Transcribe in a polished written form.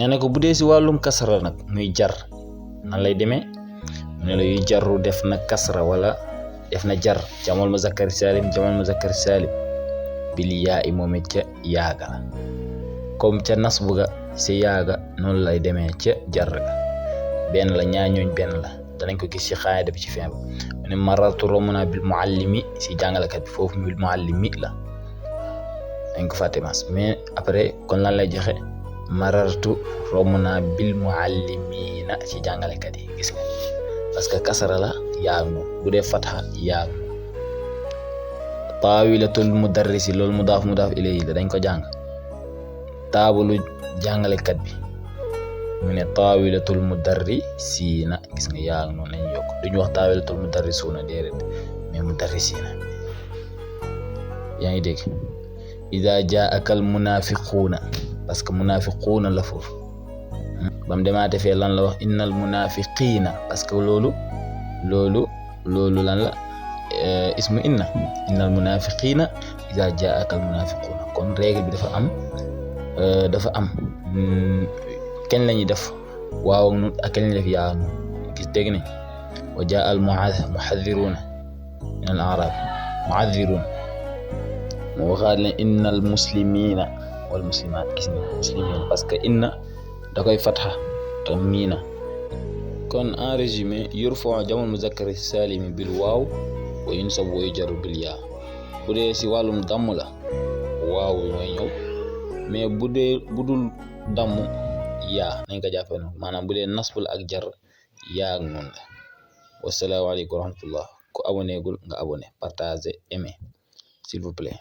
nga ne ko bu dee si wàllum kasra nag muy jar nan lay demee mu ne la yu jarru def na kasra wala def na jar jamal muzakkar salim bil yaa i moom it ca yaaga la comme ca nasbu ga si yaaga noonu lay demee ca jar ga benn la ñaar ñooñ benn la danañ ko gis ci xaayida bi ci fin ba mu ne marartu romb naa bil muallimi si jàngalekat bi foofu bil muallimi la dañ ko fàtte mas mais après kon lan lay joxe marartu romb naa bil muallimina ci jàngalekat yi gis nga parce que kasara la yaag moom bu dee fatha yaag moom taawilatul mudarrisi loolu mudaaf ilayhi la dañ ko jàng taabalu jàngalekat bi mu ne taawilatul mudarrisiina gis nga yaag noonu lañ yokk duñu wax taawilatul mudarrisuuna déedéet mais mudarrisiina yaa ngi dégg ida jaaka al munafiquuna parce que munafiquuna la foofu bam demaate fee lan la wax innal munafiqiina parce que loolu lan la ismu innal munafiqiina ida jaaka al munafiquuna kon règle bi dafa am kañ lañuy def waaw ak nun ak kañ lañuy def yaa nun gis dégg nañ wa jaa al muhadhiruuna min al a'rab muhadhiruun mu waxaat leen innal muslimiina wal muslimaat gis nga muslimiin parce que inna da koy fatha te miina kon en résumé yurfa'u jamal muzakkar saalimi bil waaw wa yunsabu wa yujarru bil yaa bu dee si wàllum damm la waaw mooy ñëw mais bu dul damm yaa nañ ko jàppee noonu maanaam bu dee nasbul ak jar yaa ak noonu la wassalaamu aleykum wa rahmatullah ku abonné gul nga abonné partager aimer s'il vous plaît